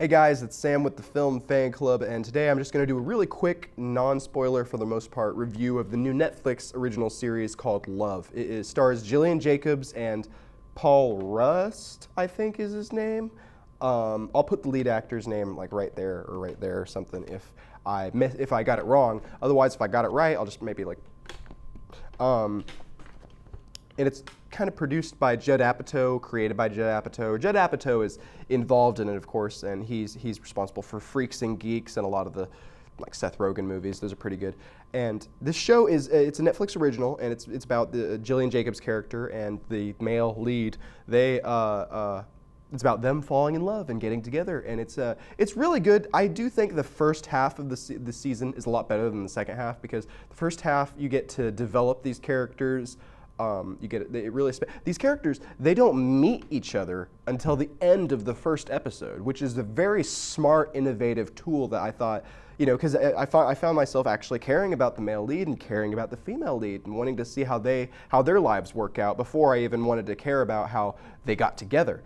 Hey guys, it's Sam with the Film Fan Club, and today I'm just going to do a really quick, non-spoiler for the most part, review of the new Netflix original series called Love. It stars Gillian Jacobs and Paul Rust, I think is his name. I'll put the lead actor's name like right there or something if I got it wrong. Otherwise, if I got it right, I'll just maybe like. And it's kind of produced by Judd Apatow, created by Judd Apatow. Judd Apatow is involved in it, of course, and he's responsible for Freaks and Geeks and a lot of the like Seth Rogen movies. Those are pretty good. And this show it's a Netflix original, and it's about the Gillian Jacobs character and the male lead. It's about them falling in love and getting together, and it's really good. I do think the first half of the season is a lot better than the second half, because the first half you get to develop these characters. These characters, they don't meet each other until the end of the first episode, which is a very smart, innovative tool that I thought, because I found myself actually caring about the male lead and caring about the female lead and wanting to see how their lives work out before I even wanted to care about how they got together.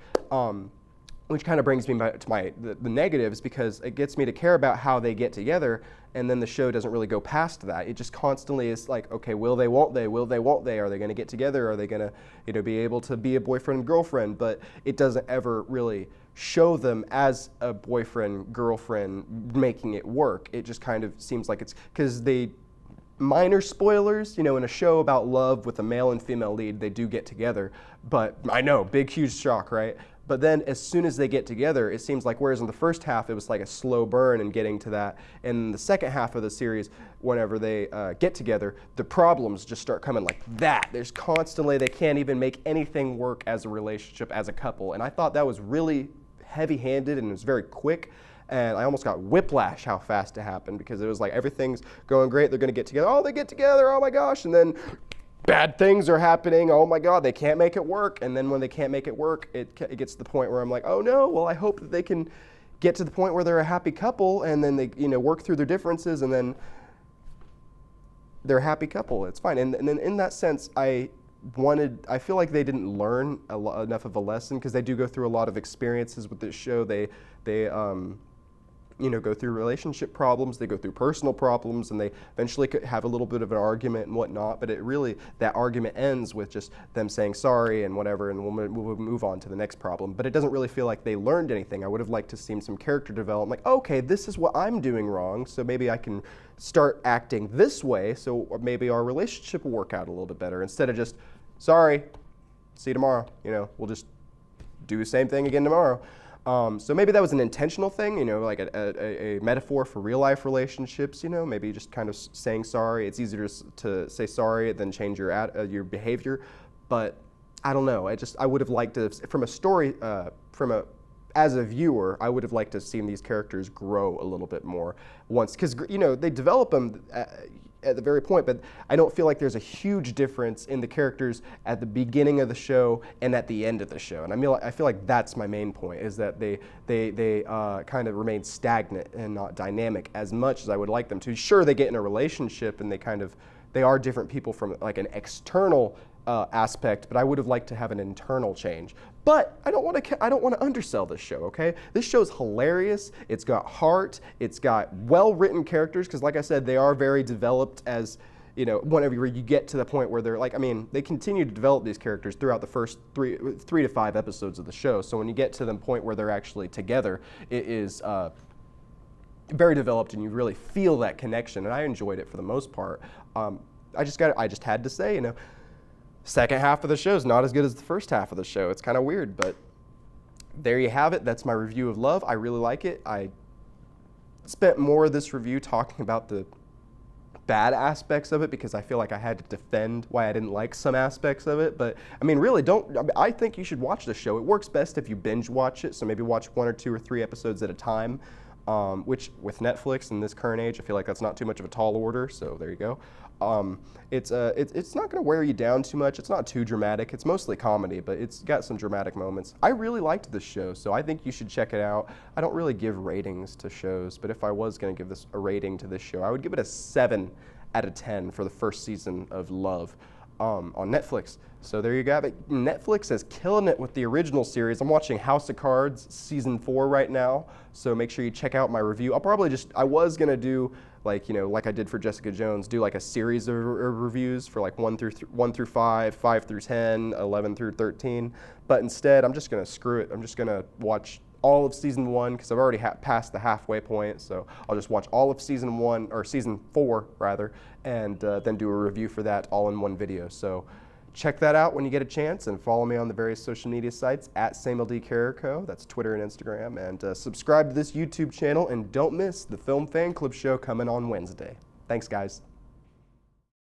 Which kind of brings me to the negatives, because it gets me to care about how they get together, and then the show doesn't really go past that. It just constantly is like, okay, will they, won't they, will they, won't they, are they going to get together, are they going to be able to be a boyfriend and girlfriend? But it doesn't ever really show them as a boyfriend, girlfriend making it work. It just kind of seems like it's because minor spoilers, in a show about love with a male and female lead, they do get together. But I know, big, huge shock, right? But then as soon as they get together, it seems like, whereas in the first half it was like a slow burn and getting to that, and in the second half of the series, whenever they get together, the problems just start coming like that. There's constantly, they can't even make anything work as a relationship, as a couple. And I thought that was really heavy-handed, and it was very quick. And I almost got whiplash how fast it happened, because it was like everything's going great, they're going to get together, oh, they get together, oh my gosh, and then bad things are happening, oh my God, they can't make it work. And then when they can't make it work, it gets to the point where I'm like, oh no, well, I hope that they can get to the point where they're a happy couple, and then they work through their differences, and then they're a happy couple. It's fine. And then in that sense, I feel like they didn't learn enough of a lesson, because they do go through a lot of experiences with this show. They go through relationship problems, they go through personal problems, and they eventually could have a little bit of an argument and whatnot, but that argument ends with just them saying sorry and whatever, and we'll move on to the next problem. But it doesn't really feel like they learned anything. I would have liked to see some character development, like, okay, this is what I'm doing wrong, so maybe I can start acting this way, so maybe our relationship will work out a little bit better, instead of just, sorry, see you tomorrow, we'll just do the same thing again tomorrow. So maybe that was an intentional thing, like a metaphor for real life relationships, maybe just kind of saying sorry. It's easier to say sorry than change your behavior. But I don't know. I would have liked to, from a story, as a viewer, I would have liked to have seen these characters grow a little bit more once, because they develop them at the very point, but I don't feel like there's a huge difference in the characters at the beginning of the show and at the end of the show. And I feel like that's my main point, is that they kind of remain stagnant and not dynamic as much as I would like them to. Sure, they get in a relationship and they are different people from like an external aspect, but I would have liked to have an internal change. But I don't want to undersell this show, okay? This show's hilarious. It's got heart. It's got well-written characters, because like I said, they are very developed as, whenever you get to the point where they're like, they continue to develop these characters throughout the first three to five episodes of the show. So when you get to the point where they're actually together, it is very developed, and you really feel that connection, and I enjoyed it for the most part. I just had to say, second half of the show is not as good as the first half of the show. It's kind of weird, but there you have it. That's my review of Love. I really like it. I spent more of this review talking about the bad aspects of it, because I feel like I had to defend why I didn't like some aspects of it. But really, I think you should watch the show. It works best if you binge watch it, so maybe watch 1 or 2 or 3 episodes at a time, which with Netflix in this current age, I feel like that's not too much of a tall order, so there you go. It's not going to wear you down too much. It's not too dramatic. It's mostly comedy, but it's got some dramatic moments. I really liked this show, so I think you should check it out. I don't really give ratings to shows, but if I was going to give a rating to this show, I would give it a 7 out of 10 for the first season of Love. on Netflix. So there you go. But Netflix is killing it with the original series. I'm watching House of Cards season 4 right now. So make sure you check out my review. I was gonna do like I did for Jessica Jones, do like a series of reviews for like 1 through 5, 5 through 10, 11 through 13. But instead, I'm just gonna screw it. I'm just gonna watch all of season 1 because I've already passed the halfway point. So I'll just watch all of season 1 or season 4 rather, and then do a review for that all in one video. So check that out when you get a chance, and follow me on the various social media sites at SamuelDCarrico. That's Twitter and Instagram. And subscribe to this YouTube channel, and don't miss the Film Fan Club show coming on Wednesday. Thanks, guys.